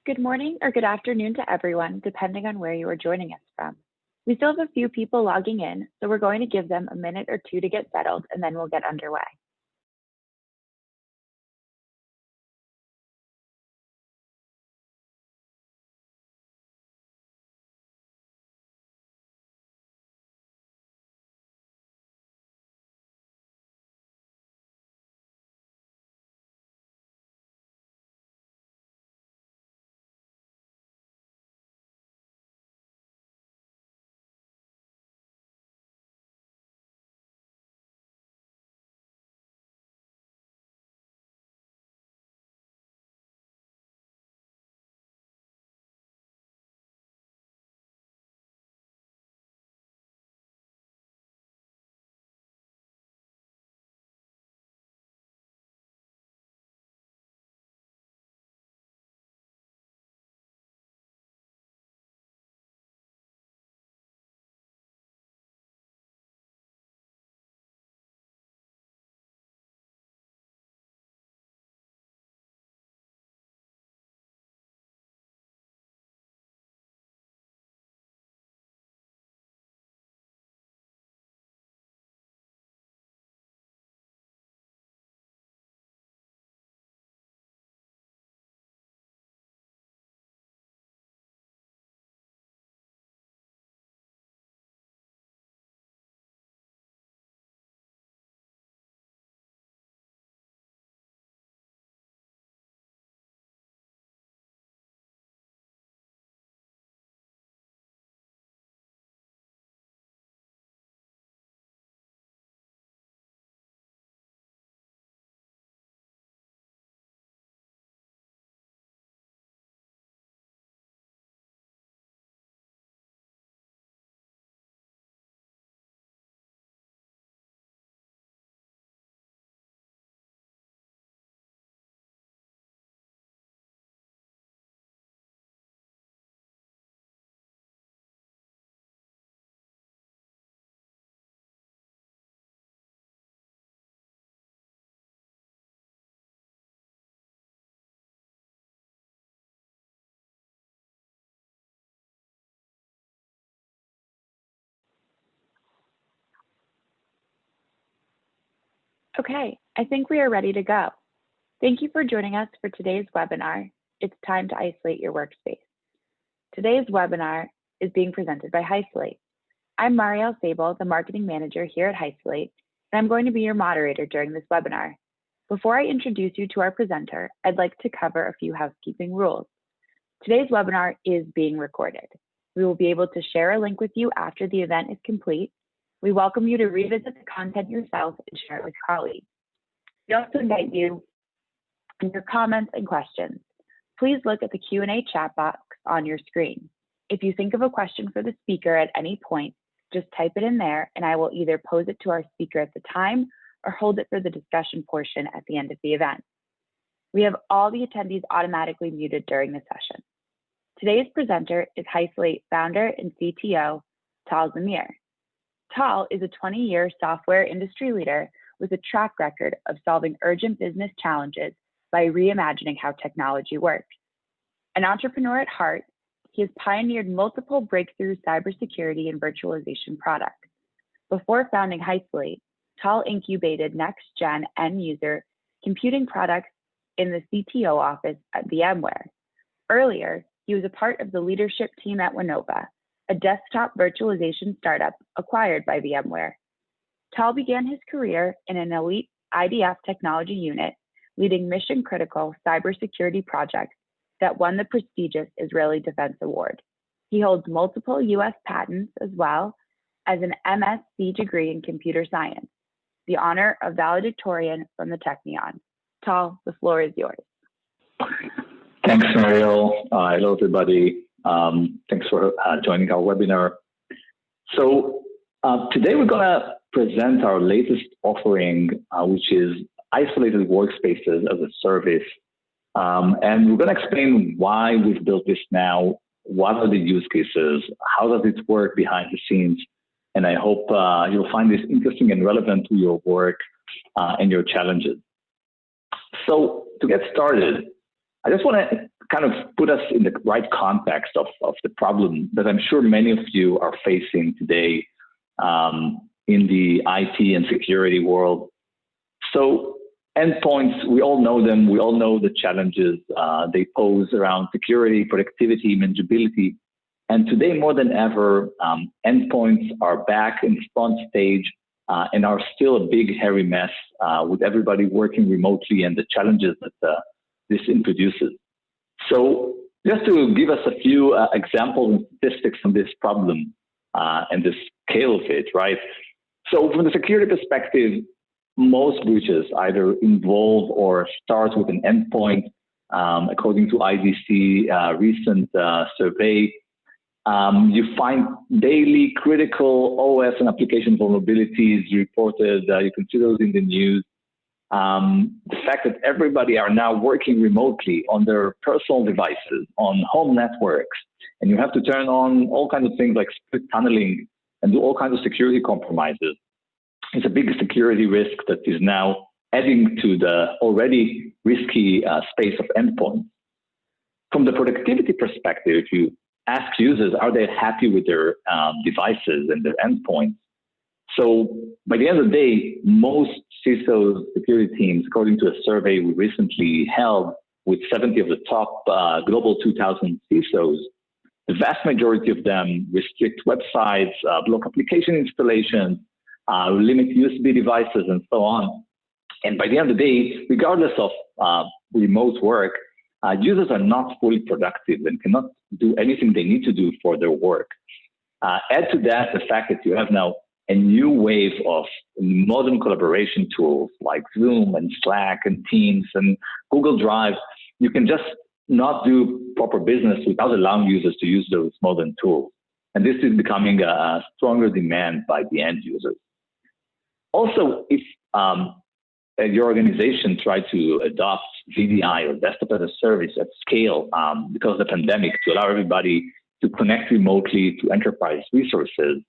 Good morning or good afternoon to everyone, depending on where you are joining us from. We still have a few people logging in, so we're going to give them a minute or two to get settled, and then we'll get underway. Okay, I think we are ready to go. Thank you for joining us for today's webinar. It's time to isolate your workspace. Today's webinar is being presented by Hysolate. I'm Marielle Sable, the marketing manager here at Hysolate, and I'm going to be your moderator during this webinar. Before I introduce you to our presenter, I'd like to cover a few housekeeping rules. Today's webinar is being recorded. We will be able to share a link with you after the event is complete. We welcome you to revisit the content yourself and share it with colleagues. We also invite you in your comments and questions. Please look at the Q&A chat box on your screen. If you think of a question for the speaker at any point, just type it in there and I will either pose it to our speaker at the time or hold it for the discussion portion at the end of the event. We have all the attendees automatically muted during the session. Today's presenter is Hysolate founder and CTO, Tal Zamir. Tal is a 20-year software industry leader with a track record of solving urgent business challenges by reimagining how technology works. An entrepreneur at heart, he has pioneered multiple breakthrough cybersecurity and virtualization products. Before founding Hysolate, Tal incubated next-gen end-user computing products in the CTO office at VMware. Earlier, he was a part of the leadership team at Winova, a desktop virtualization startup acquired by VMware. Tal began his career in an elite IDF technology unit, leading mission-critical cybersecurity projects that won the prestigious Israeli Defense Award. He holds multiple US patents as well as an MSc degree in computer science, the honor of valedictorian from the Technion. Tal, the floor is yours. Thanks, Mariel. Hello, everybody. Thanks for joining our webinar. So today we're going to present our latest offering, which is isolated workspaces as a service. And we're going to explain why we've built this now, what are the use cases, how does it work behind the scenes, and I hope you'll find this interesting and relevant to your work and your challenges. So to get started, I just want to kind of put us in the right context of the problem that I'm sure many of you are facing today in the IT and security world. So endpoints, we all know them. We all know the challenges they pose around security, productivity, manageability. And today, more than ever, endpoints are back in the front stage and are still a big, hairy mess with everybody working remotely and the challenges that this introduces. So just to give us a few examples and statistics on this problem and the scale of it, right? So from the security perspective, most breaches either involve or start with an endpoint. According to IDC recent survey, you find daily critical OS and application vulnerabilities reported. You can see those in the news. The fact that everybody are now working remotely on their personal devices, on home networks, and you have to turn on all kinds of things like split tunneling and do all kinds of security compromises. It's a big security risk that is now adding to the already risky space of endpoints. From the productivity perspective, if you ask users, are they happy with their devices and their endpoints? So by the end of the day, most CISO security teams, according to a survey we recently held with 70 of the top global 2000 CISOs, the vast majority of them restrict websites, block application installations, limit USB devices, and so on. And by the end of the day, regardless of remote work, users are not fully productive and cannot do anything they need to do for their work. Add to that the fact that you have now a new wave of modern collaboration tools like Zoom and Slack and Teams and Google Drive. You can just not do proper business without allowing users to use those modern tools. And this is becoming a stronger demand by the end users. Also, if your organization try to adopt VDI or desktop as a service at scale because of the pandemic to allow everybody to connect remotely to enterprise resources,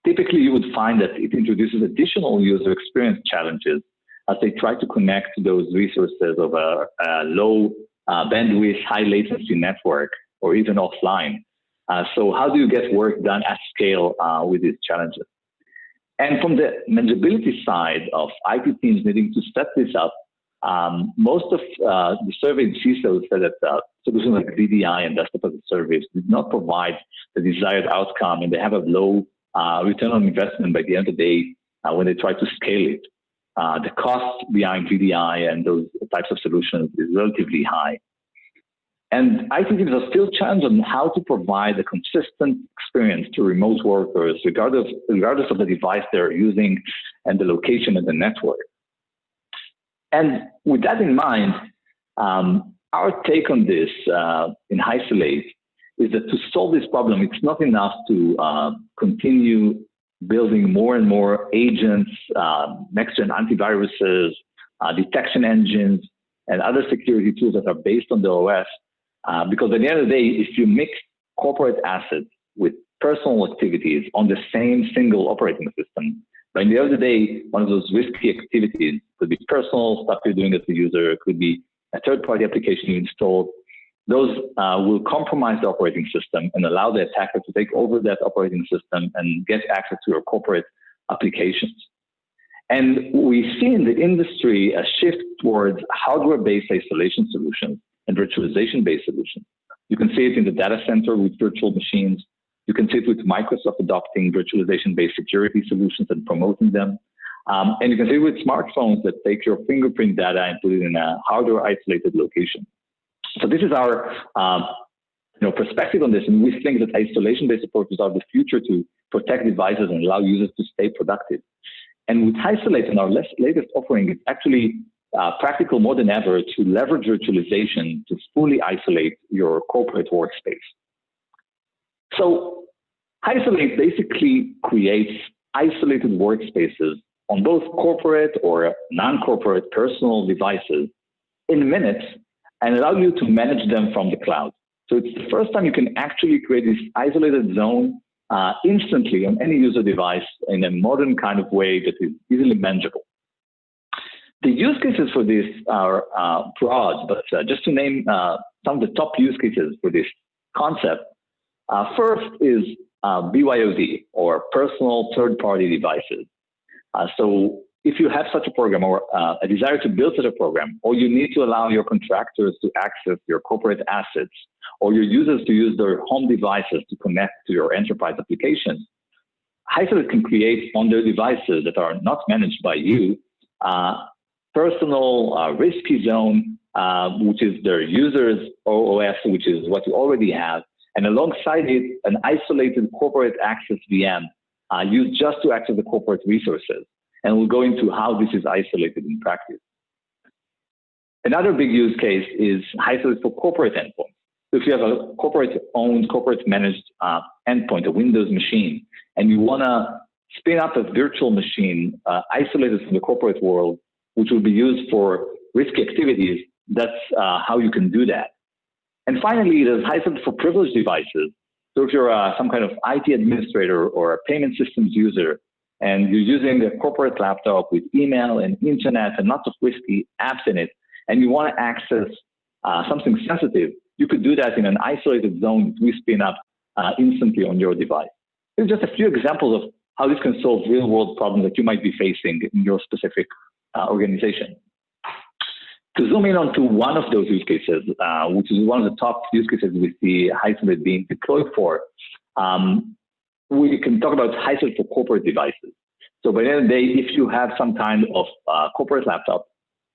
typically you would find that it introduces additional user experience challenges as they try to connect to those resources of a low bandwidth, high latency network, or even offline. So how do you get work done at scale with these challenges? And from the manageability side of IT teams needing to set this up, most of the surveyed CISOs said that solutions like VDI and desktop as a service did not provide the desired outcome, and they have a low return on investment by the end of the day when they try to scale it. The cost behind VDI and those types of solutions is relatively high. And IT teams are still challenged on how to provide a consistent experience to remote workers, regardless of the device they're using and the location of the network. And with that in mind, our take on this in Hysolate is that to solve this problem, it's not enough to continue building more and more agents, next-gen antiviruses, detection engines, and other security tools that are based on the OS. Because at the end of the day, if you mix corporate assets with personal activities on the same single operating system, by the end of the day, one of those risky activities could be personal stuff you're doing as a user, it could be a third-party application you installed. Those will compromise the operating system and allow the attacker to take over that operating system and get access to your corporate applications. And we see in the industry a shift towards hardware-based isolation solutions and virtualization-based solutions. You can see it in the data center with virtual machines. You can see it with Microsoft adopting virtualization-based security solutions and promoting them. And you can see it with smartphones that take your fingerprint data and put it in a hardware-isolated location. So this is our perspective on this, and we think that isolation-based approaches are the future to protect devices and allow users to stay productive. And with Hysolate in our latest offering, it's actually practical more than ever to leverage virtualization to fully isolate your corporate workspace. So Hysolate basically creates isolated workspaces on both corporate or non-corporate personal devices in minutes and allow you to manage them from the cloud. So it's the first time you can actually create this isolated zone instantly on any user device in a modern kind of way that is easily manageable. The use cases for this are broad, but just to name some of the top use cases for this concept, first is BYOD, or personal third-party devices. So if you have such a program or a desire to build such a program, or you need to allow your contractors to access your corporate assets, or your users to use their home devices to connect to your enterprise applications, Hysolate can create on their devices that are not managed by you, personal risky zone, which is their users' OS, which is what you already have, and alongside it, an isolated corporate access VM used just to access the corporate resources. And we'll go into how this is isolated in practice. Another big use case is Hysolate for corporate endpoints. If you have a corporate-owned, corporate-managed endpoint, a Windows machine, and you want to spin up a virtual machine isolated from the corporate world, which will be used for risky activities, that's how you can do that. And finally, there's Hysolate for privileged devices. So if you're some kind of IT administrator or a payment systems user, and you're using a corporate laptop with email and internet and lots of risky apps in it, and you want to access something sensitive, you could do that in an isolated zone that we spin up instantly on your device. There's just a few examples of how this can solve real-world problems that you might be facing in your specific organization. To zoom in onto one of those use cases, which is one of the top use cases we see Hysolate being deployed for, we can talk about Hysolate for corporate devices. So by the end of the day, if you have some kind of corporate laptop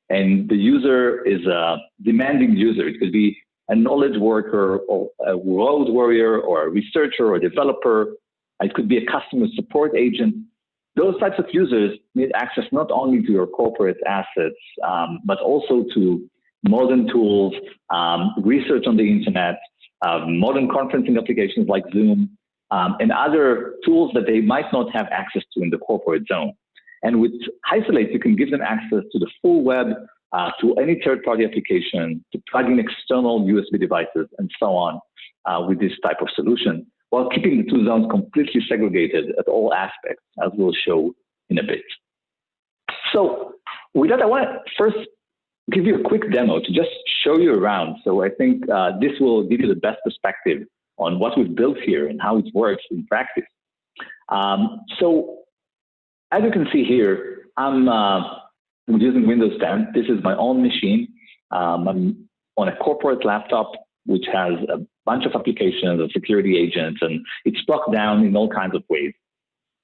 and the user is a demanding user, it could be a knowledge worker or a road warrior or a researcher or a developer, it could be a customer support agent. Those types of users need access not only to your corporate assets, but also to modern tools, research on the internet, modern conferencing applications like Zoom, and other tools that they might not have access to in the corporate zone. And with Hysolate, you can give them access to the full web, to any third-party application, to plug in external USB devices, and so on with this type of solution, while keeping the two zones completely segregated at all aspects, as we'll show in a bit. So with that, I want to first give you a quick demo to just show you around. So I think this will give you the best perspective on what we've built here and how it works in practice. So as you can see here, I'm using Windows 10. This is my own machine. I'm on a corporate laptop, which has a bunch of applications and security agents, and it's locked down in all kinds of ways.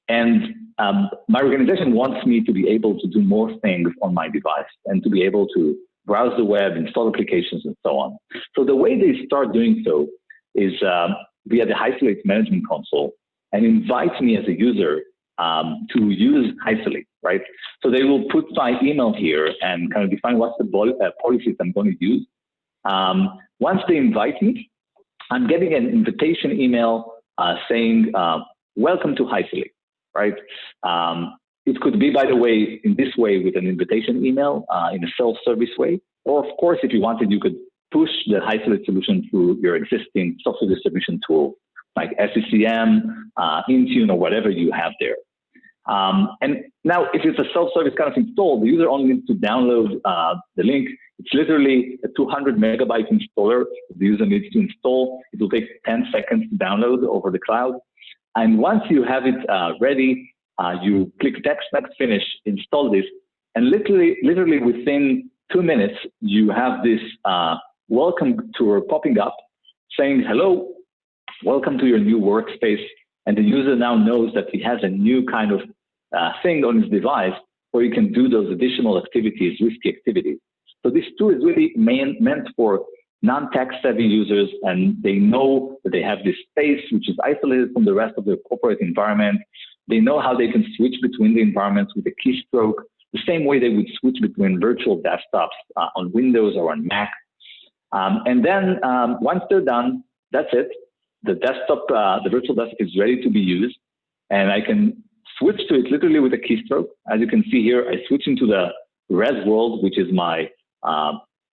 And my organization wants me to be able to do more things on my device and to be able to browse the web, install applications, and so on. So the way they start doing so is via the Hysolate management console and invite me as a user to use Hysolate, right? So they will put my email here and kind of define what's the policies I'm going to use. Once they invite me, I'm getting an invitation email saying, welcome to Hysolate, right? It could be, by the way, in this way with an invitation email in a self-service way. Or of course, if you wanted, you could push the Hysolate solution through your existing software distribution tool, like SCCM, Intune, or whatever you have there. And now, if it's a self-service kind of install, the user only needs to download the link. It's literally a 200 megabyte installer the user needs to install. It will take 10 seconds to download over the cloud. And once you have it ready, you click next, finish, install this, and literally within 2 minutes, you have this welcome tour popping up saying, hello, welcome to your new workspace. And the user now knows that he has a new kind of thing on his device where he can do those additional activities, risky activities. So this tool is really meant for non-tech savvy users, and they know that they have this space which is isolated from the rest of their corporate environment. They know how they can switch between the environments with a keystroke, the same way they would switch between virtual desktops on Windows or on Mac. And then once they're done, that's it. The desktop, the virtual desktop is ready to be used, and I can switch to it literally with a keystroke. As you can see here, I switch into the res world, which is my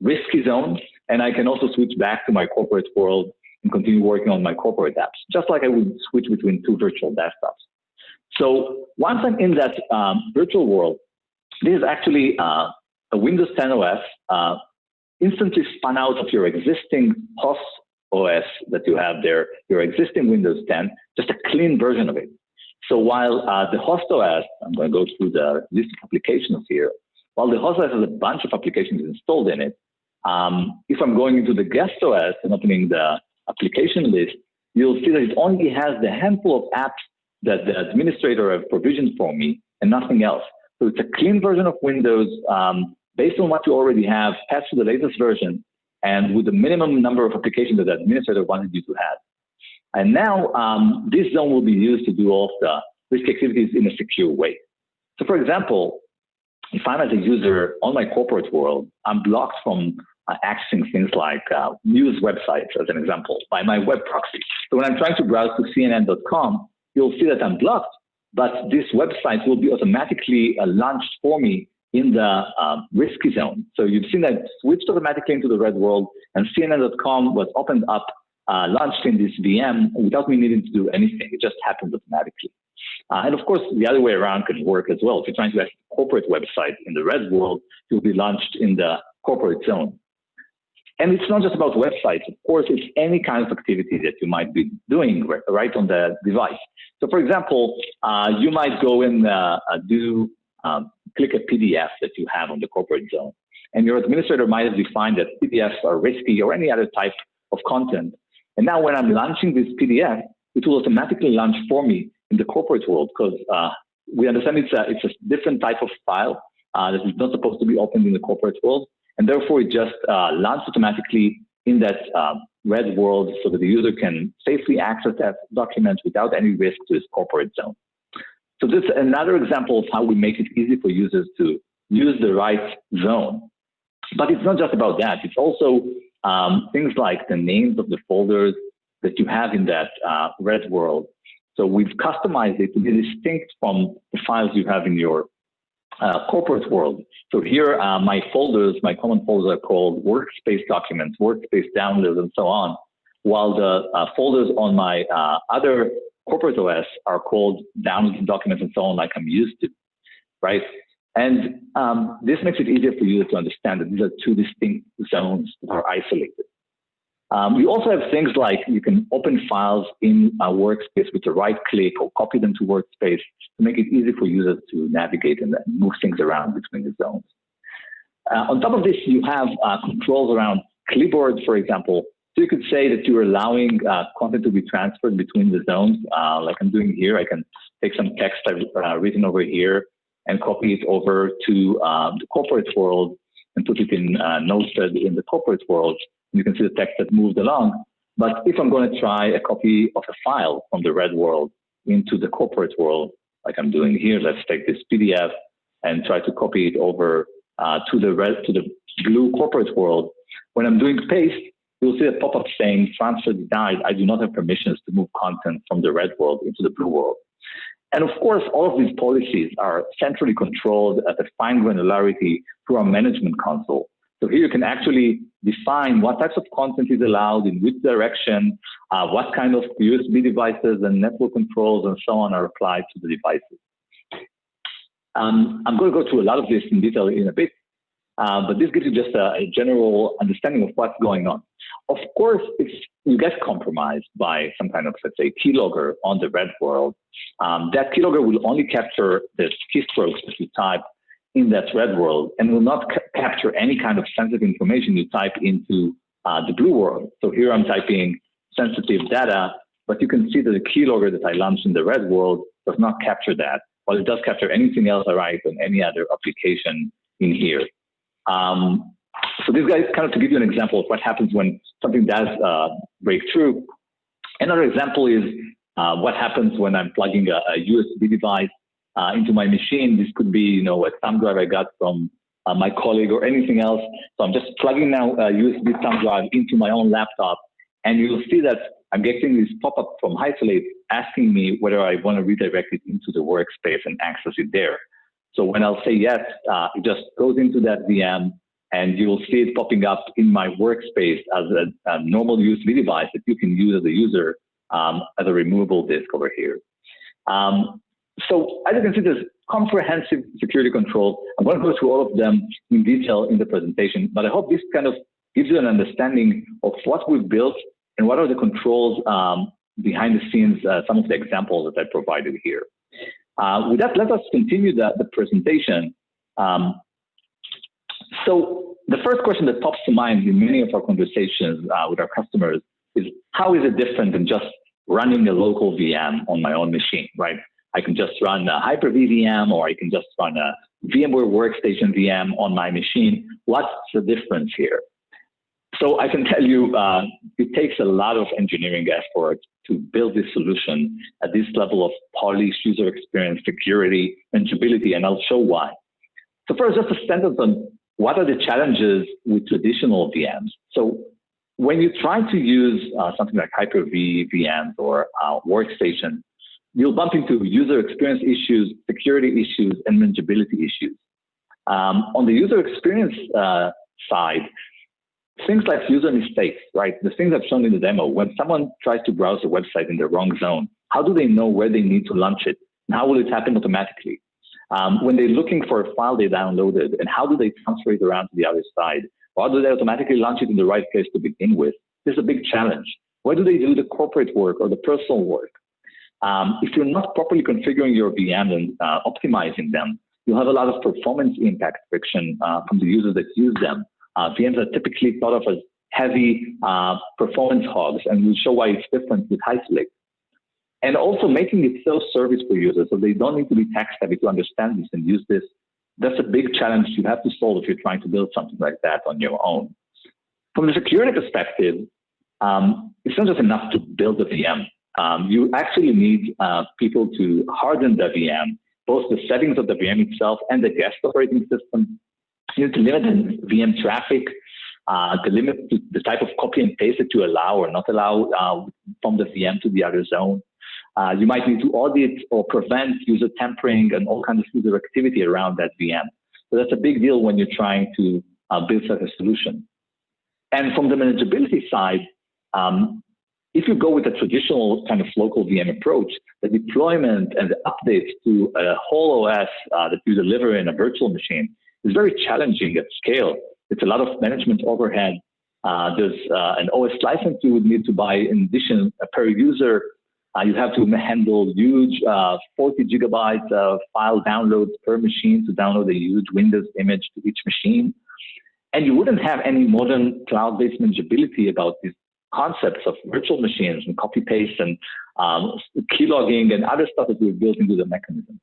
risky zone, and I can also switch back to my corporate world and continue working on my corporate apps, just like I would switch between two virtual desktops. So once I'm in that virtual world, this is actually a Windows 10 OS instantly spun out of your existing host OS that you have there, your existing Windows 10, just a clean version of it. So while the host OS, I'm going to go through the list of applications here, while the host OS has a bunch of applications installed in it, if I'm going into the guest OS and opening the application list, you'll see that it only has the handful of apps that the administrator have provisioned for me and nothing else. So it's a clean version of Windows based on what you already have, patched to the latest version, and with the minimum number of applications that the administrator wanted you to have. And now this zone will be used to do all of the risk activities in a secure way. So for example, if I'm as a user on my corporate world, I'm blocked from accessing things like news websites, as an example, by my web proxy. So when I'm trying to browse to CNN.com, you'll see that I'm blocked, but this website will be automatically launched for me in the risky zone. So you've seen that it switched automatically into the red world, and CNN.com was opened up, launched in this VM without me needing to do anything. It just happens automatically. And of course, the other way around can work as well. If you're trying to access a corporate website in the red world, it will be launched in the corporate zone. And it's not just about websites. Of course, it's any kind of activity that you might be doing right on the device. So for example, you might go and click a PDF that you have on the corporate zone. And your administrator might have defined that PDFs are risky or any other type of content. And now when I'm launching this PDF, it will automatically launch for me in the corporate world, because we understand it's a different type of file that is not supposed to be opened in the corporate world. And therefore, it just launches automatically in that red world so that the user can safely access that document without any risk to his corporate zone. So this is another example of how we make it easy for users to use the right zone. But it's not just about that. It's also things like the names of the folders that you have in that red world. So we've customized it to be distinct from the files you have in your corporate world. So here, my folders, my common folders are called Workspace documents, Workspace downloads, and so on, while the folders on my other corporate OS are called downloads and documents and so on, like I'm used to, right? And this makes it easier for you to understand that these are two distinct zones that are isolated. We also have things like you can open files in a Workspace with a right click or copy them to Workspace to make it easy for users to navigate and move things around between the zones. On top of this, you have controls around clipboard, for example. So you could say that you're allowing content to be transferred between the zones, like I'm doing here. I can take some text I've written over here and copy it over to the corporate world and put it in Notepad in the corporate world. You can see the text that moved along. But if I'm going to try a copy of a file from the red world into the corporate world, like I'm doing here, let's take this PDF and try to copy it over to the blue corporate world. When I'm doing paste, you'll see a pop-up saying transfer denied. I do not have permissions to move content from the red world into the blue world. And of course, all of these policies are centrally controlled at a fine granularity through our management console. So here you can actually define what types of content is allowed, in which direction, what kind of USB devices and network controls and so on are applied to the devices. I'm going to go through a lot of this in detail in a bit, but this gives you just a general understanding of what's going on. Of course, if you get compromised by some kind of, let's say, keylogger on the red world, that keylogger will only capture the keystrokes that you type in that red world and will not capture any kind of sensitive information you type into the blue world. So here I'm typing sensitive data, but you can see that the keylogger that I launched in the red world does not capture that, while it does capture anything else I write on any other application in here. So this guy kind of to give you an example of what happens when something does break through. Another example is what happens when I'm plugging a USB device into my machine. This could be, you know, a thumb drive I got from my colleague or anything else. So I'm just plugging now a USB thumb drive into my own laptop, and you'll see that I'm getting this pop-up from Hysolate asking me whether I want to redirect it into the workspace and access it there. So when I'll say yes, it just goes into that VM, and you'll see it popping up in my workspace as a normal USB device that you can use as a user as a removable disk over here. So as you can see, there's comprehensive security controls. I'm going to go through all of them in detail in the presentation, but I hope this kind of gives you an understanding of what we've built and what are the controls behind the scenes, some of the examples that I provided here. With that, let us continue the presentation. So the first question that pops to mind in many of our conversations with our customers is, how is it different than just running a local VM on my own machine, right? I can just run a Hyper-V VM, or I can just run a VMware Workstation VM on my machine. What's the difference here? So I can tell you, it takes a lot of engineering effort to build this solution at this level of polished user experience, security, manageability, and I'll show why. So first, just a sentence on what are the challenges with traditional VMs. So when you try to use something like Hyper-V VMs or Workstation, you'll bump into user experience issues, security issues, and manageability issues. On the user experience side, things like user mistakes, right? The things I've shown in the demo, when someone tries to browse a website in the wrong zone, how do they know where they need to launch it? And how will it happen automatically? When they're looking for a file they downloaded, and how do they transfer it around to the other side? Or do they automatically launch it in the right place to begin with? This is a big challenge. Where do they do the corporate work or the personal work? If you're not properly configuring your VM and optimizing them, you'll have a lot of performance impact friction from the users that use them. VMs are typically thought of as heavy performance hogs, and we'll show why it's different with Hysolate. And also making it self-service for users, so they don't need to be tech-savvy to understand this and use this. That's a big challenge you have to solve if you're trying to build something like that on your own. From the security perspective, it's not just enough to build a VM. You actually need people to harden the VM, both the settings of the VM itself and the guest operating system. You need to limit the VM traffic, to limit the type of copy and paste that you allow or not allow from the VM to the other zone. You might need to audit or prevent user tampering and all kinds of user activity around that VM. So that's a big deal when you're trying to build such a solution. And from the manageability side, if you go with a traditional kind of local VM approach, the deployment and the updates to a whole OS that you deliver in a virtual machine is very challenging at scale. It's a lot of management overhead. There's an OS license you would need to buy in addition per user. You have to handle huge 40 gigabytes of file downloads per machine to download a huge Windows image to each machine. And you wouldn't have any modern cloud-based manageability about these concepts of virtual machines and copy paste and keylogging and other stuff that we've built into the mechanism.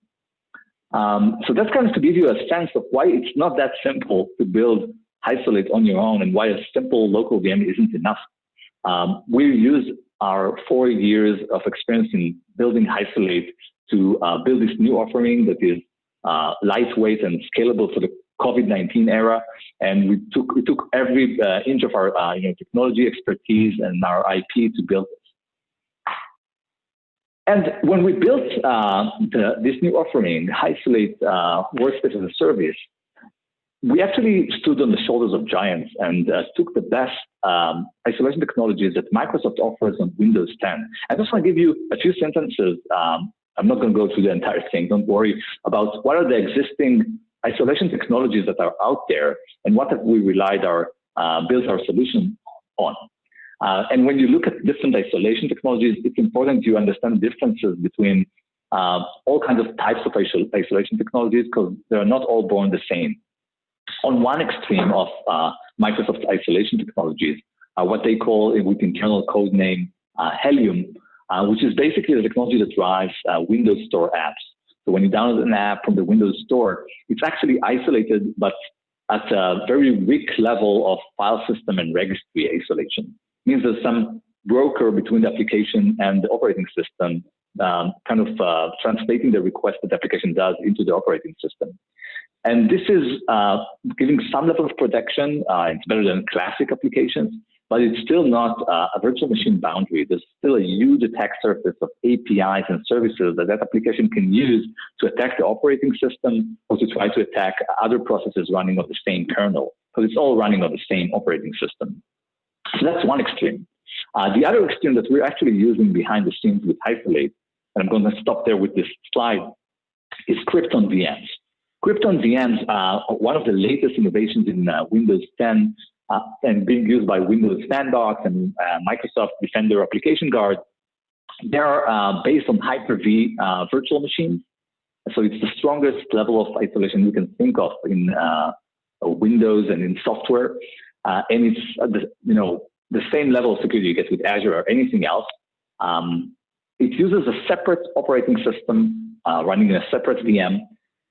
So that's kind of to give you a sense of why it's not that simple to build Hysolate on your own and why a simple local VM isn't enough. We use our 4 years of experience in building Hysolate to build this new offering that is lightweight and scalable for the COVID-19 era. And we took every inch of our technology expertise and our IP to build this. And when we built this new offering, Hysolate Workspace as a Service, we actually stood on the shoulders of giants and took the best isolation technologies that Microsoft offers on Windows 10. I just want to give you a few sentences. I'm not going to go through the entire thing. Don't worry about what are the existing isolation technologies that are out there and what have we relied our built our solution on. And when you look at different isolation technologies, it's important you understand differences between all kinds of types of isolation technologies because they're not all born the same. On one extreme of Microsoft's isolation technologies, what they call with internal code name Helium, which is basically the technology that drives Windows Store apps. So when you download an app from the Windows Store, it's actually isolated, but at a very weak level of file system and registry isolation. It means there's some broker between the application and the operating system, kind of translating the request that the application does into the operating system. And this is giving some level of protection. It's better than classic applications, but it's still not a virtual machine boundary. There's still a huge attack surface of APIs and services that application can use to attack the operating system or to try to attack other processes running on the same kernel, because it's all running on the same operating system. So that's one extreme. The other extreme that we're actually using behind the scenes with Hysolate, and I'm going to stop there with this slide, is Krypton VMs. Krypton VMs are one of the latest innovations in Windows 10 and being used by Windows Sandbox and Microsoft Defender Application Guard. They're based on Hyper-V virtual machines. So it's the strongest level of isolation you can think of in Windows and in software. And it's the same level of security you get with Azure or anything else. It uses a separate operating system running in a separate VM,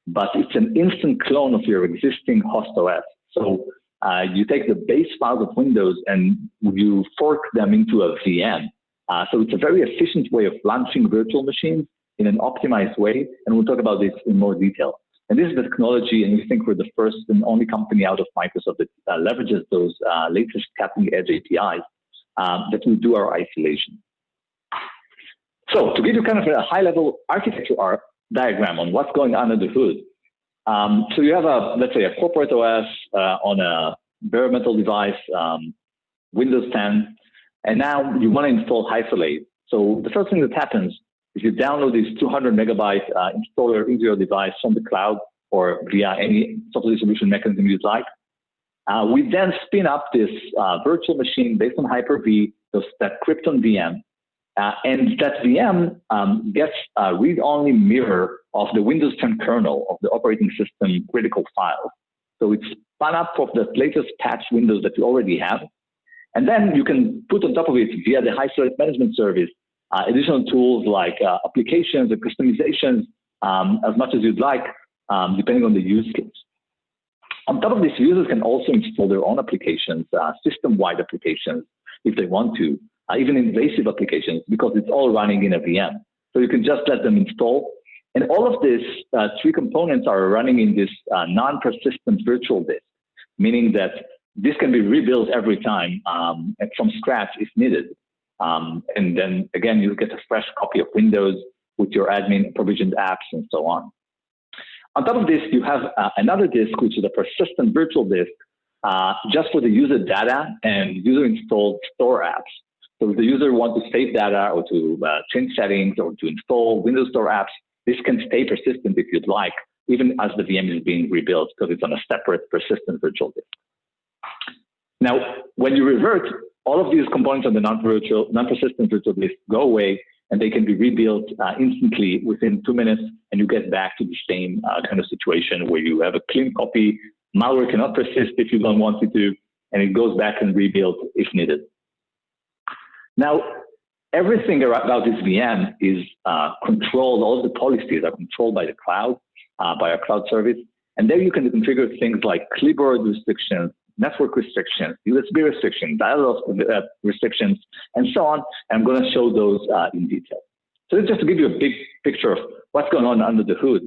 but it's an instant clone of your existing host OS. So you take the base files of Windows and you fork them into a VM. So it's a very efficient way of launching virtual machines in an optimized way, and we'll talk about this in more detail. And this is the technology, and we think we're the first and only company out of Microsoft that leverages those latest cutting-edge APIs that will do our isolation. So to give you kind of a high-level architecture diagram on what's going on under the hood. So you have let's say a corporate OS on a bare metal device, Windows 10, and now you want to install Hysolate. So the first thing that happens is you download this 200 megabyte installer into your device from the cloud or via any software distribution mechanism you'd like. We then spin up this virtual machine based on Hyper-V, that Krypton VM. And that VM gets a read-only mirror of the Windows 10 kernel of the operating system critical files. So it's spun up of the latest patch Windows that you already have. And then you can put on top of it via the Hysolate management service additional tools like applications and customizations as much as you'd like, depending on the use case. On top of this, users can also install their own applications, system-wide applications, if they want to, even invasive applications, because it's all running in a VM. So you can just let them install. And all of this, three components are running in this non-persistent virtual disk, meaning that this can be rebuilt every time and from scratch if needed. And then again, you get a fresh copy of Windows with your admin provisioned apps and so on. On top of this, you have another disk, which is a persistent virtual disk, just for the user data and user installed store apps. So if the user wants to save data or to change settings or to install Windows Store apps, this can stay persistent if you'd like, even as the VM is being rebuilt, because it's on a separate persistent virtual disk. Now, when you revert, all of these components on the non-persistent virtual disk go away, and they can be rebuilt instantly within 2 minutes, and you get back to the same kind of situation where you have a clean copy, malware cannot persist if you don't want it to, and it goes back and rebuilt if needed. Now, everything about this VM is controlled, all of the policies are controlled by the cloud, by our cloud service, and there you can configure things like clipboard restrictions, network restrictions, USB restrictions, dialog restrictions, and so on. And I'm going to show those in detail. So just to give you a big picture of what's going on under the hood.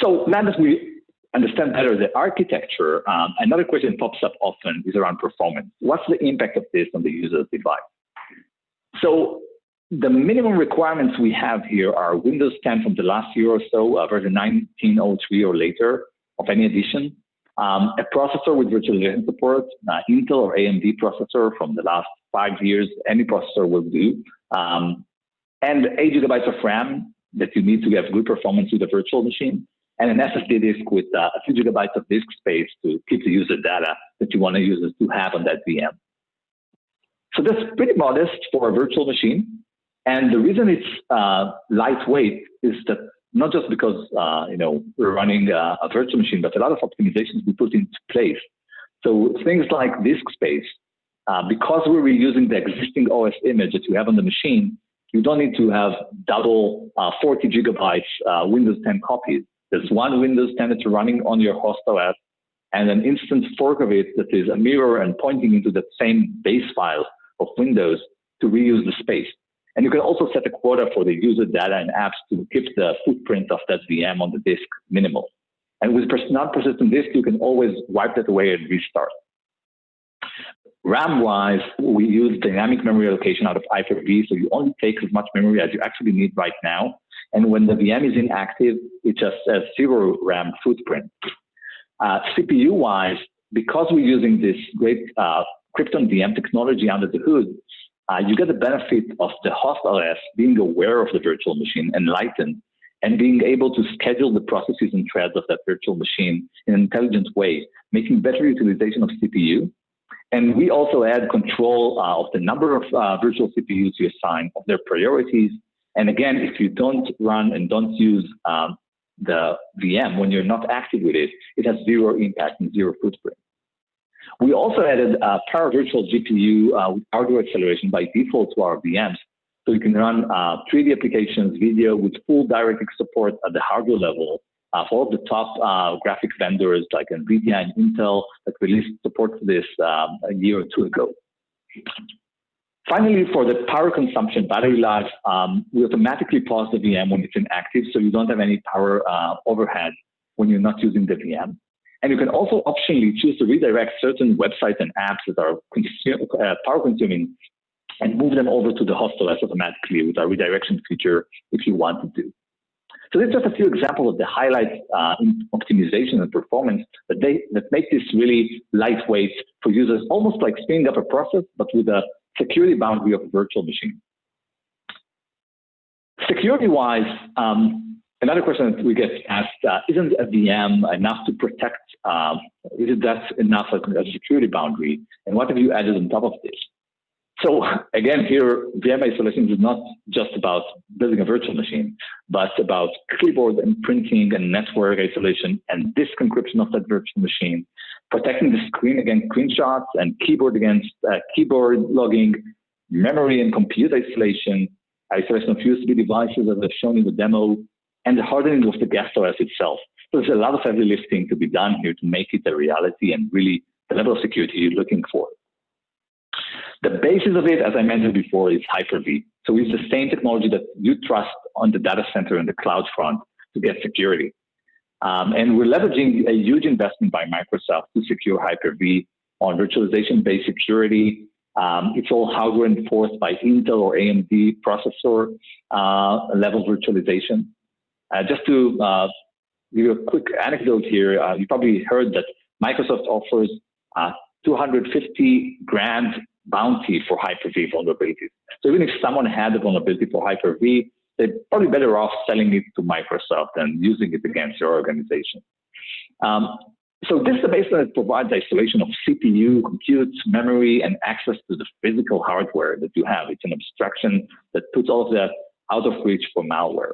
So now that we understand better the architecture, another question that pops up often is around performance. What's the impact of this on the user's device? So the minimum requirements we have here are Windows 10 from the last year or so, version 1903 or later of any edition. A processor with virtualization support, Intel or AMD processor from the last 5 years, any processor will do. And 8 gigabytes of RAM that you need to have good performance with a virtual machine, and an SSD disk with a few gigabytes of disk space to keep the user data that you want users to have on that VM. So that's pretty modest for a virtual machine. And the reason it's lightweight is that not just because we're running a virtual machine, but a lot of optimizations we put into place. So things like disk space, because we're reusing the existing OS image that you have on the machine, you don't need to have double 40 gigabytes Windows 10 copies. There's one Windows 10 that's running on your host OS, and an instant fork of it that is a mirror and pointing into the same base file of Windows to reuse the space. And you can also set a quota for the user data and apps to keep the footprint of that VM on the disk minimal. And with non-persistent disk, you can always wipe that away and restart. RAM-wise, we use dynamic memory allocation out of Hyper-V, so you only take as much memory as you actually need right now. And when the VM is inactive, it just has 0 RAM footprint. CPU-wise, because we're using this great Krypton VM technology under the hood, you get the benefit of the host OS being aware of the virtual machine, enlightened, and being able to schedule the processes and threads of that virtual machine in an intelligent way, making better utilization of CPU. And we also add control of the number of virtual CPUs you assign, of their priorities. And again, if you don't run and don't use the VM when you're not active with it, it has zero impact and zero footprint. We also added Power Virtual GPU with hardware acceleration by default to our VMs. So you can run 3D applications, video with full DirectX support at the hardware level for all the top graphic vendors like NVIDIA and Intel that released support for this a year or two ago. Finally, for the power consumption, battery life, we automatically pause the VM when it's inactive, so you don't have any power overhead when you're not using the VM. And you can also optionally choose to redirect certain websites and apps that are power consuming and move them over to the host OS automatically with our redirection feature if you want to do. So these are just a few examples of the highlights in optimization and performance that make this really lightweight for users, almost like spinning up a process, but with a security boundary of a virtual machine. Security-wise, another question that we get asked, isn't a VM enough to protect, isn't that enough as a security boundary? And what have you added on top of this? So again, here, VM isolation is not just about building a virtual machine, but about clipboard and printing and network isolation and disk encryption of that virtual machine, protecting the screen against screenshots and keyboard against keyboard logging, memory and compute isolation, isolation of USB devices as I've shown in the demo, and the hardening of the guest OS itself. So there's a lot of heavy lifting to be done here to make it a reality and really the level of security you're looking for. The basis of it, as I mentioned before, is Hyper-V. So we use the same technology that you trust on the data center and the cloud front to get security. And we're leveraging a huge investment by Microsoft to secure Hyper-V on virtualization-based security. It's all hardware enforced by Intel or AMD processor level virtualization. Just to give you a quick anecdote here, you probably heard that Microsoft offers $250,000 bounty for Hyper-V vulnerabilities. So even if someone had a vulnerability for Hyper-V, they're probably better off selling it to Microsoft than using it against your organization. So this is the baseline that provides isolation of CPU, compute, memory, and access to the physical hardware that you have. It's an abstraction that puts all of that out of reach for malware.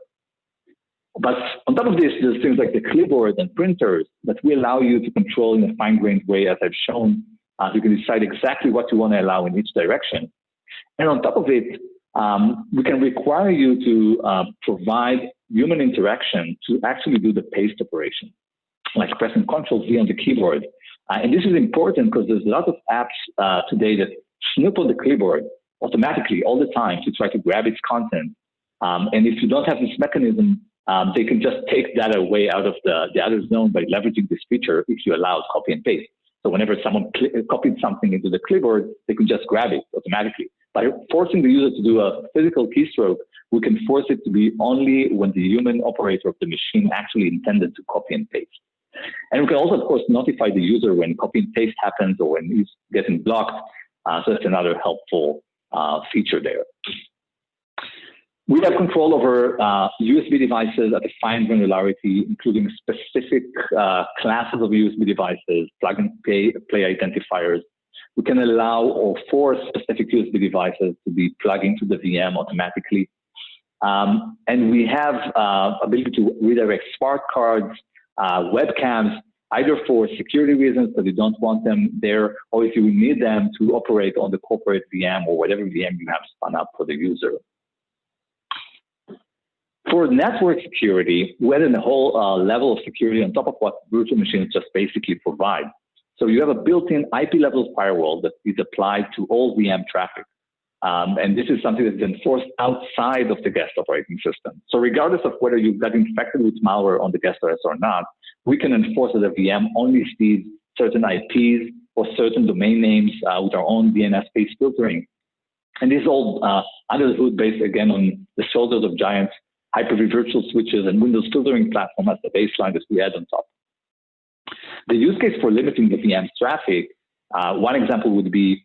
But on top of this, there's things like the clipboard and printers that we allow you to control in a fine-grained way, as I've shown. You can decide exactly what you want to allow in each direction. And on top of it, we can require you to provide human interaction to actually do the paste operation, like pressing Ctrl-V on the keyboard. And this is important because there's a lot of apps today that snoop on the clipboard automatically all the time to try to grab its content. And if you don't have this mechanism, they can just take data away out of the other zone by leveraging this feature if you allow copy and paste. So whenever someone copied something into the clipboard, they can just grab it automatically. By forcing the user to do a physical keystroke, we can force it to be only when the human operator of the machine actually intended to copy and paste. And we can also, of course, notify the user when copy and paste happens or when he's getting blocked. So that's another helpful feature there. We have control over USB devices at a fine granularity, including specific classes of USB devices, plug and play identifiers. We can allow or force specific USB devices to be plugged into the VM automatically. And we have ability to redirect smart cards, webcams, either for security reasons that you don't want them there, or if you need them to operate on the corporate VM or whatever VM you have spun up for the user. For network security, we added a whole level of security on top of what virtual machines just basically provide. So you have a built-in IP-level firewall that is applied to all VM traffic. And this is something that's enforced outside of the guest operating system. So regardless of whether you got infected with malware on the guest OS or not, we can enforce that the VM only sees certain IPs or certain domain names with our own DNS-based filtering. And this is all under the hood based, again, on the shoulders of giants Hyper-V virtual switches and Windows filtering platform as the baseline that we add on top. The use case for limiting the VM's traffic, one example would be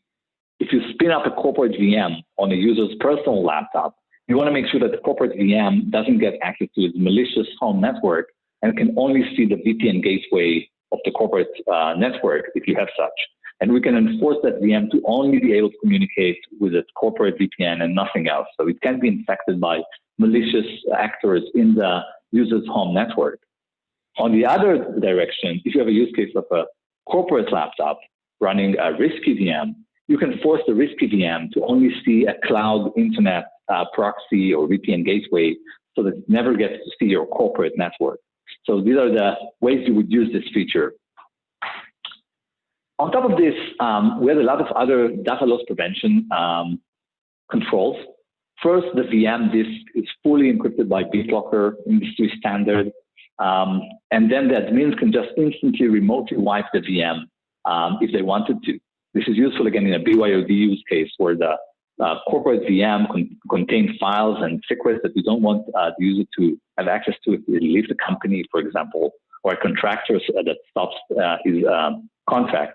if you spin up a corporate VM on a user's personal laptop you want to make sure that the corporate VM doesn't get access to its malicious home network and can only see the VPN gateway of the corporate network if you have such. And we can enforce that VM to only be able to communicate with its corporate VPN and nothing else. So it can be infected by malicious actors in the user's home network. On the other direction, if you have a use case of a corporate laptop running a risky VM, you can force the risky VM to only see a cloud internet proxy or VPN gateway so that it never gets to see your corporate network. So these are the ways you would use this feature. On top of this, we have a lot of other data loss prevention controls. First, the VM disk is fully encrypted by BitLocker industry standard. And then the admins can just instantly remotely wipe the VM if they wanted to. This is useful, again, in a BYOD use case where the corporate VM contains files and secrets that we don't want the user to have access to if they leave the company, for example, or a contractor that stops his contract.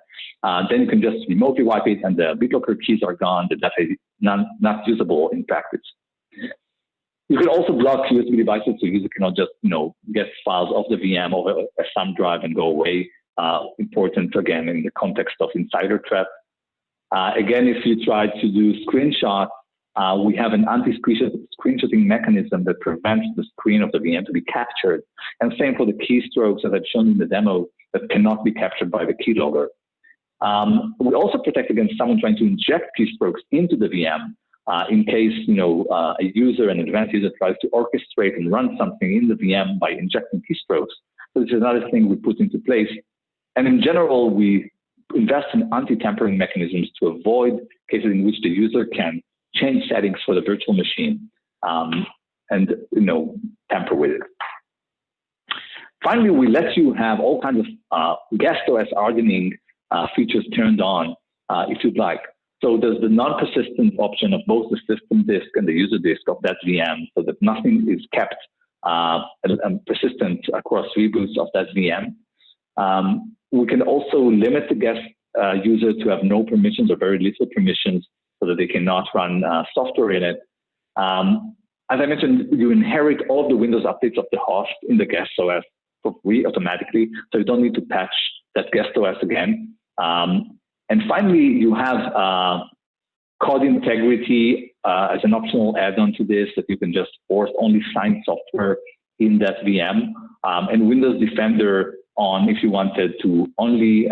Then you can just remotely wipe it and the BitLocker keys are gone. The data is not usable in practice. You can also block USB devices so user cannot just get files off the VM over a thumb drive and go away. Important, again, in the context of insider threat. Again, if you try to do screenshots, we have an anti-screenshotting mechanism that prevents the screen of the VM to be captured. And same for the keystrokes that I've shown in the demo that cannot be captured by the keylogger. We also protect against someone trying to inject keystrokes into the VM in case a user, an advanced user, tries to orchestrate and run something in the VM by injecting keystrokes. So this is another thing we put into place. And in general, we invest in anti-tampering mechanisms to avoid cases in which the user can change settings for the virtual machine and tamper with it. Finally, we let you have all kinds of guest OS hardening features turned on if you'd like. So there's the non-persistent option of both the system disk and the user disk of that VM so that nothing is kept persistent across reboots of that VM. We can also limit the guest user to have no permissions or very little permissions so that they cannot run software in it. As I mentioned, you inherit all the Windows updates of the host in the guest OS for free automatically, so you don't need to patch that guest OS again. And finally, you have code integrity as an optional add-on to this that you can just force only signed software in that VM, and Windows Defender on if you wanted to only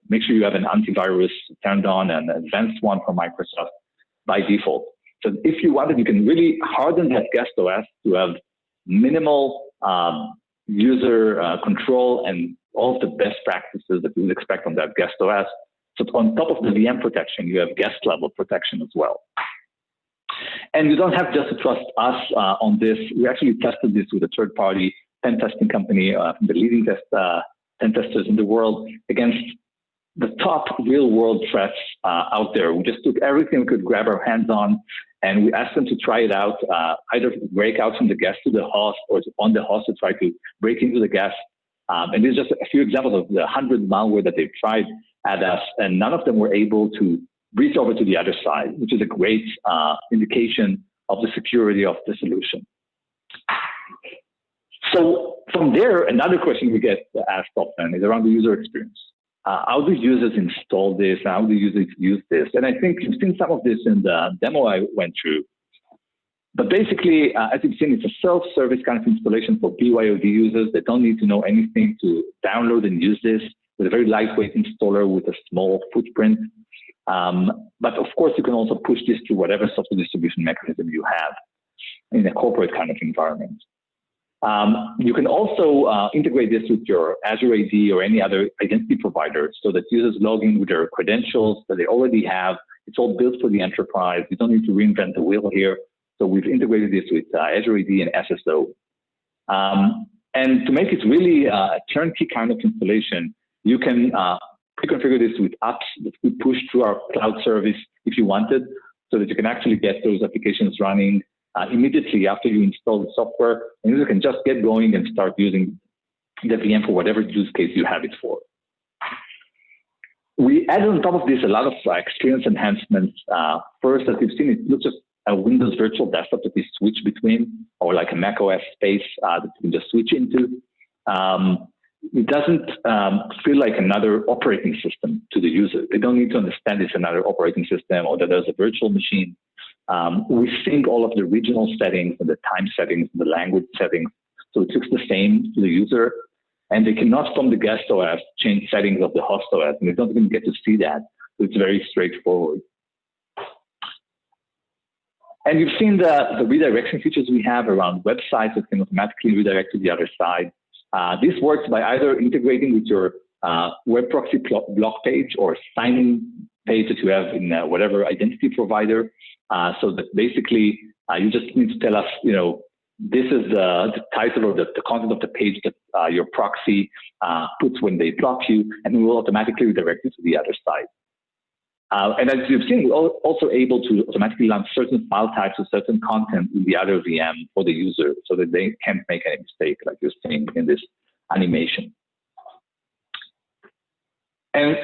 make sure you have an antivirus turned on and an advanced one from Microsoft by default. So if you wanted, you can really harden that guest OS to have minimal user control and all of the best practices that you would expect on that guest OS. So on top of the VM protection, you have guest level protection as well. And you don't have just to trust us on this. We actually tested this with a third-party pen testing company, the leading pen testers in the world, against the top real-world threats out there. We just took everything we could grab our hands on, and we asked them to try it out, either break out from the guest to the host or on the host to try to break into the guest. And these are just a few examples of the 100 malware that they've tried at us, and none of them were able to breach over to the other side, which is a great indication of the security of the solution. So from there, another question we get asked often is around the user experience. How do users install this? How do users use this? And I think you've seen some of this in the demo I went through. But basically, as you've seen, it's a self-service kind of installation for BYOD users. They don't need to know anything to download and use this with a very lightweight installer with a small footprint. But of course, you can also push this to whatever software distribution mechanism you have in a corporate kind of environment. You can also integrate this with your Azure AD or any other identity provider so that users log in with their credentials that they already have. It's all built for the enterprise. You don't need to reinvent the wheel here. So we've integrated this with Azure AD and SSO. And to make it really a turnkey kind of installation, you can pre-configure this with apps that we push through our cloud service if you wanted, so that you can actually get those applications running immediately after you install the software, and you can just get going and start using the VM for whatever use case you have it for. We added on top of this a lot of experience enhancements. First, as you've seen, it looks just a Windows virtual desktop that you switch between, or like a macOS space that you can just switch into. It doesn't feel like another operating system to the user. They don't need to understand it's another operating system or that there's a virtual machine. We sync all of the regional settings and the time settings and the language settings. So it looks the same to the user. And they cannot, from the guest OS, change settings of the host OS. And they don't even get to see that. So it's very straightforward. And you've seen the redirection features we have around websites that can automatically redirect to the other side. This works by either integrating with your web proxy block page or sign-in page that you have in whatever identity provider. So that basically you just need to tell us, this is the title or the content of the page that your proxy puts when they block you, and we will automatically redirect you to the other side. And as you've seen, we're also able to automatically launch certain file types or certain content in the other VM for the user so that they can't make any mistake like you're seeing in this animation. And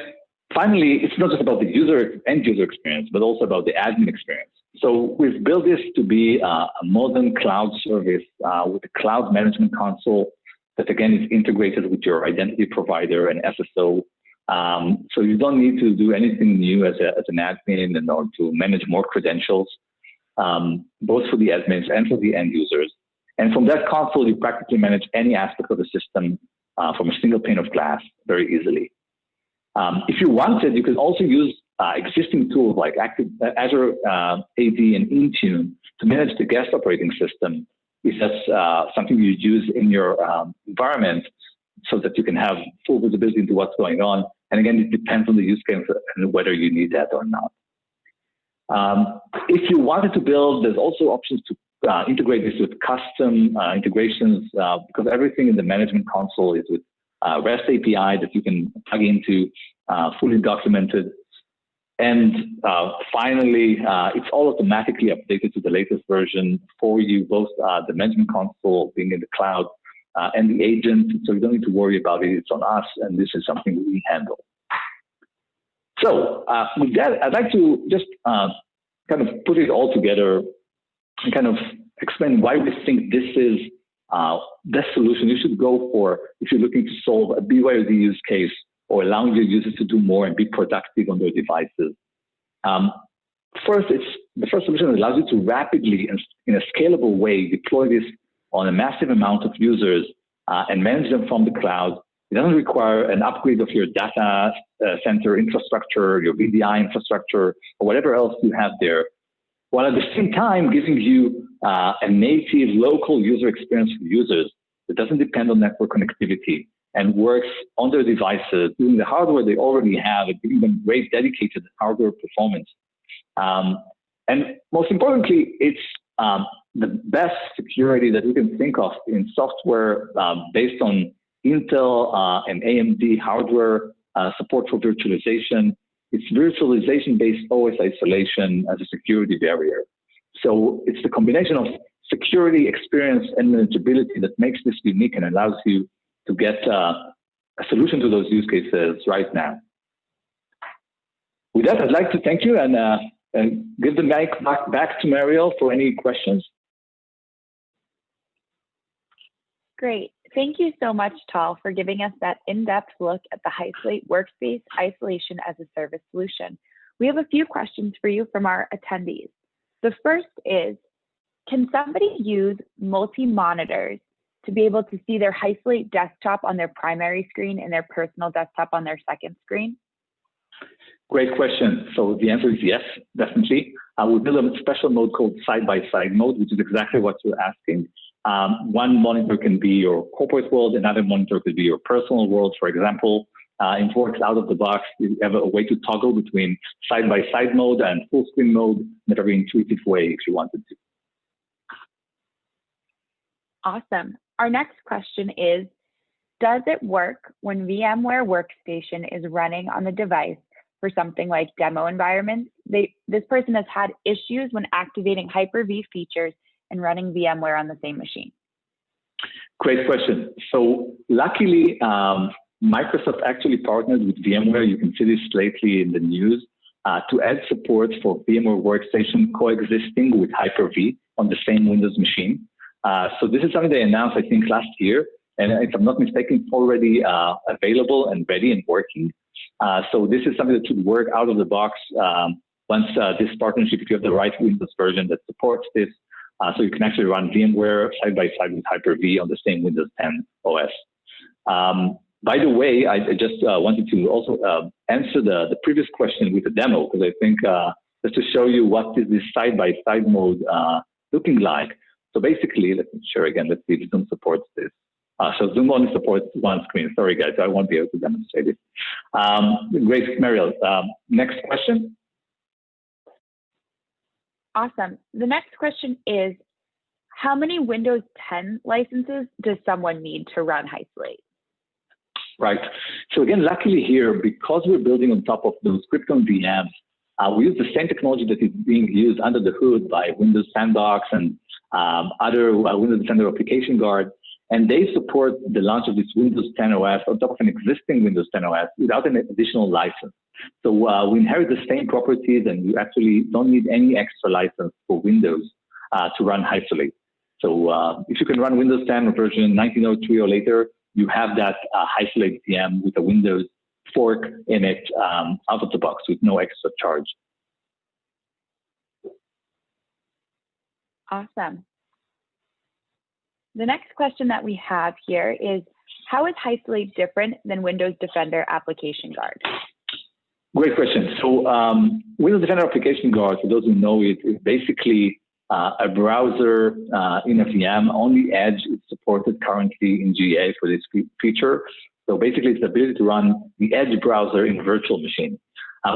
finally, it's not just about the end user experience, but also about the admin experience. So we've built this to be a modern cloud service with a cloud management console that, again, is integrated with your identity provider and SSO. So you don't need to do anything new as an admin in order to manage more credentials, both for the admins and for the end users. And from that console, you practically manage any aspect of the system from a single pane of glass very easily. If you wanted, you could also use existing tools like Azure AD and Intune to manage the guest operating system if that's something you use in your environment so that you can have full visibility into what's going on. And again, it depends on the use case and whether you need that or not. If you wanted to build, there's also options to integrate this with custom integrations because everything in the management console is with REST API that you can plug into, fully documented. And finally, it's all automatically updated to the latest version for you, both the management console being in the cloud and the agent. So you don't need to worry about it. It's on us, and this is something we handle. So with that, I'd like to just kind of put it all together and kind of explain why we think this is the solution you should go for if you're looking to solve a BYOD use case or allowing your users to do more and be productive on their devices. First, it's the first solution that allows you to rapidly and in a scalable way deploy this on a massive amount of users and manage them from the cloud. It doesn't require an upgrade of your data center infrastructure, your VDI infrastructure, or whatever else you have there, while at the same time giving you a native local user experience for users that doesn't depend on network connectivity and works on their devices, using the hardware they already have and giving them great dedicated hardware performance. And most importantly, it's the best security that we can think of in software based on Intel and AMD hardware support for virtualization. It's virtualization-based OS isolation as a security barrier. So it's the combination of security, experience, and manageability that makes this unique and allows you to get a solution to those use cases right now. With that, I'd like to thank you and give the mic back to Mariel for any questions. Great. Thank you so much, Tal, for giving us that in-depth look at the Hysolate Workspace Isolation as a Service solution. We have a few questions for you from our attendees. The first is, can somebody use multi-monitors to be able to see their Hysolate desktop on their primary screen and their personal desktop on their second screen? Great question. So the answer is yes, definitely. We built a special mode called side-by-side mode, which is exactly what you're asking. One monitor can be your corporate world, another monitor could be your personal world. For example, in Works out of the box, you have a way to toggle between side-by-side mode and full screen mode in a very intuitive way if you wanted to. Awesome. Our next question is, does it work when VMware Workstation is running on the device for something like demo environments? This person has had issues when activating Hyper-V features and running VMware on the same machine. Great question. So luckily, Microsoft actually partnered with VMware. You can see this lately in the news to add support for VMware Workstation coexisting with Hyper-V on the same Windows machine. So this is something they announced, I think, last year. And if I'm not mistaken, it's already available and ready and working. So this is something that should work out of the box once this partnership, if you have the right Windows version that supports this. So you can actually run VMware side by side with Hyper-V on the same Windows 10 OS. By the way, I just wanted to also answer the previous question with a demo, because I think just to show you what is this side-by-side mode looking like. So basically, let me share again. Let's see if Zoom supports this. So Zoom only supports one screen. Sorry, guys, I won't be able to demonstrate it. Great, Mariel. Next question. Awesome. The next question is, how many Windows 10 licenses does someone need to run Hysolate? Right. So again, luckily here, because we're building on top of those Krypton VMs, we use the same technology that is being used under the hood by Windows Sandbox and other Windows Defender Application Guard. And they support the launch of this Windows 10 OS on top of an existing Windows 10 OS without an additional license. So we inherit the same properties, and you actually don't need any extra license for Windows to run Hysolate. So if you can run Windows 10 version 1903 or later, you have that Hysolate VM with a Windows fork in it out of the box with no extra charge. Awesome. The next question that we have here is, how is Hysolate different than Windows Defender Application Guard? Great question. So Windows Defender Application Guard, for those who know it, is basically a browser in a VM. Only Edge is supported currently in GA for this feature. So basically, it's the ability to run the Edge browser in a virtual machine,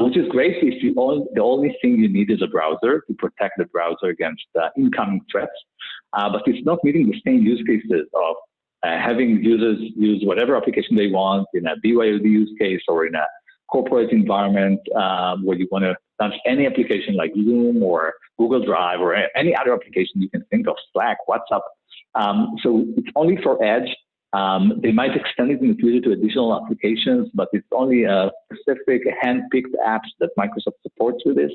which is great if the only thing you need is a browser to protect the browser against incoming threats. But it's not meeting the same use cases of having users use whatever application they want in a BYOD use case or in a corporate environment where you want to launch any application like Zoom or Google Drive or any other application you can think of, Slack, WhatsApp. So it's only for Edge. They might extend it in the future to additional applications, but it's only specific hand-picked apps that Microsoft supports with this.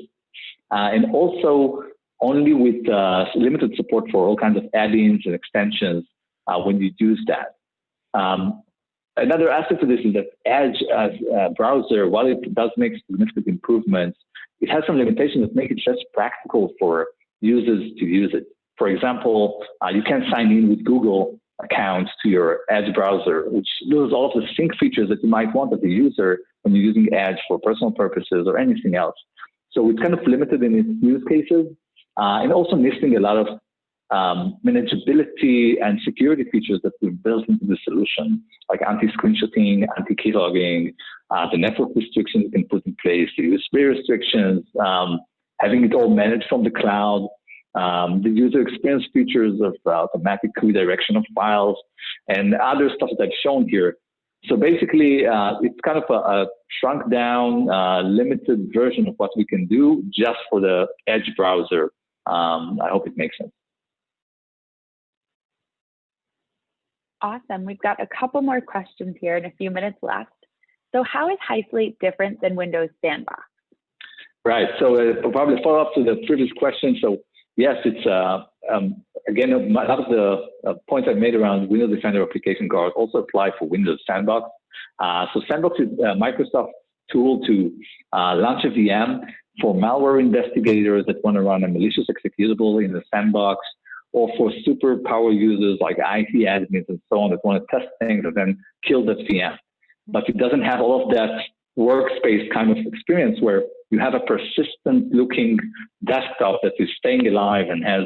And also only with limited support for all kinds of add-ins and extensions when you use that. Another aspect of this is that Edge as a browser, while it does make significant improvements, it has some limitations that make it less practical for users to use it. For example, you can't sign in with Google accounts to your Edge browser, which loses all of the sync features that you might want as a user when you're using Edge for personal purposes or anything else. So it's kind of limited in its use cases and also missing a lot of manageability and security features that we've built into the solution, like anti-screenshotting, anti-keylogging, the network restrictions you can put in place, the USB restrictions, having it all managed from the cloud, the user experience features of automatic redirection of files, and other stuff that I've shown here. So basically, it's kind of a shrunk down, limited version of what we can do just for the Edge browser. I hope it makes sense. Awesome. We've got a couple more questions here and a few minutes left. So how is Hysolate different than Windows Sandbox? Right. So probably follow up to the previous question. So yes, it's again, a lot of the points I made around Windows Defender Application Guard also apply for Windows Sandbox. So Sandbox is Microsoft's tool to launch a VM for malware investigators that want to run a malicious executable in the sandbox, or for superpower users like IT admins and so on that want to test things and then kill that VM. But it doesn't have all of that workspace kind of experience where you have a persistent looking desktop that is staying alive and has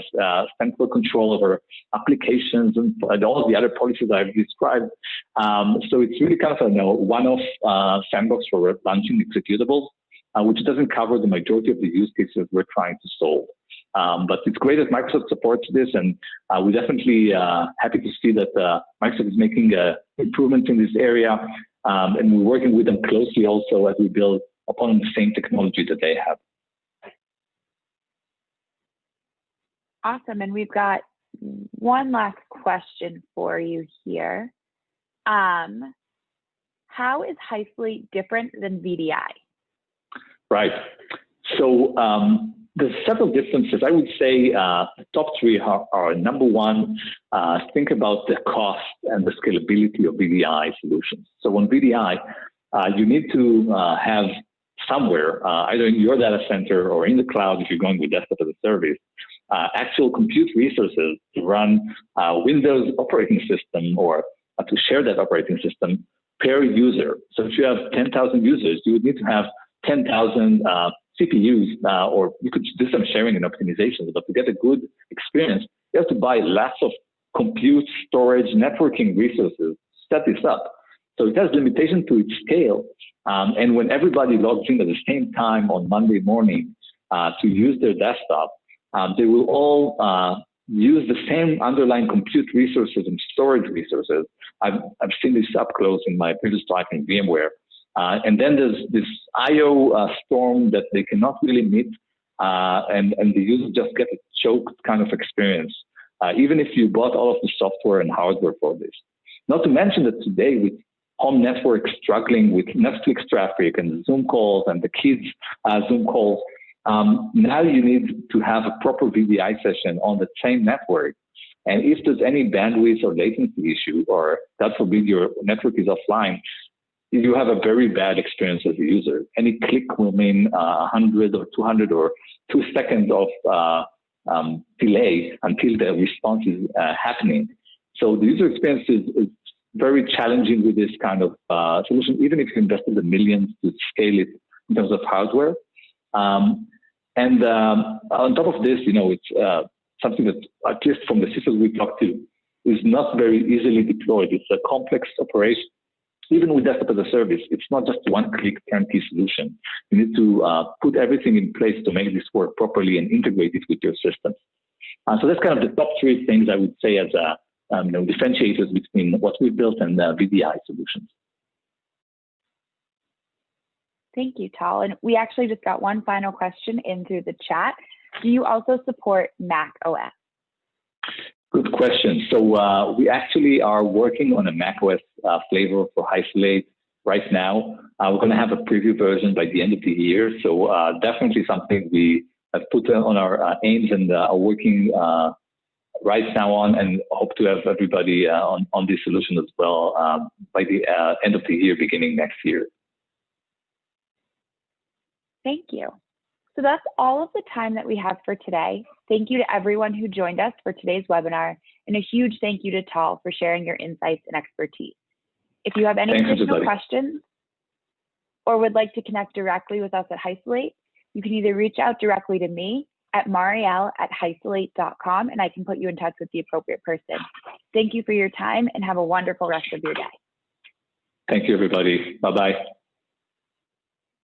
central control over applications and all the other policies I've described. So it's really kind of a one-off sandbox for launching executables, which doesn't cover the majority of the use cases we're trying to solve. But it's great that Microsoft supports this, and we're definitely happy to see that Microsoft is making improvements in this area, and we're working with them closely also as we build upon the same technology that they have. Awesome, and we've got one last question for you here. How is Hysolate different than VDI? Right. So there's several differences. I would say the top three are number one, think about the cost and the scalability of VDI solutions. So on VDI, you need to have somewhere, either in your data center or in the cloud if you're going with desktop as a service, actual compute resources to run Windows operating system or to share that operating system per user. So if you have 10,000 users, you would need to have 10,000 CPUs, or you could do some sharing and optimization, but to get a good experience, you have to buy lots of compute, storage, networking resources to set this up. So it has limitation to its scale. And when everybody logs in at the same time on Monday morning to use their desktop, they will all use the same underlying compute resources and storage resources. I've seen this up close in my previous life in VMware. And then there's this IO storm that they cannot really meet, and the user just get a choked kind of experience, even if you bought all of the software and hardware for this. Not to mention that today, with home networks struggling with Netflix traffic and Zoom calls and the kids' Zoom calls, now you need to have a proper VDI session on the same network. And if there's any bandwidth or latency issue, or God forbid your network is offline, you have a very bad experience as a user. Any click will mean 100 or 200 or 2 seconds of delay until the response is happening. So the user experience is very challenging with this kind of solution, even if you invested the millions to scale it in terms of hardware. And on top of this, it's something that, at least from the systems we talked to, is not very easily deployed. It's a complex operation. Even with desktop as a service, it's not just one-click turnkey solution. You need to put everything in place to make this work properly and integrate it with your systems. So that's kind of the top three things I would say as differentiators between what we built and VDI solutions. Thank you, Tal. And we actually just got one final question in through the chat. Do you also support macOS? Good question. So we actually are working on a macOS flavor for Hysolate right now. We're going to have a preview version by the end of the year. So definitely something we have put on our aims and are working right now on, and hope to have everybody on this solution as well by the end of the year, beginning next year. Thank you. So that's all of the time that we have for today. Thank you to everyone who joined us for today's webinar, and a huge thank you to Tal for sharing your insights and expertise. If you have any additional questions or would like to connect directly with us at Hysolate, you can either reach out directly to me at marielle@hysolate.com, and I can put you in touch with the appropriate person. Thank you for your time and have a wonderful rest of your day. Thank you, everybody. Bye-bye.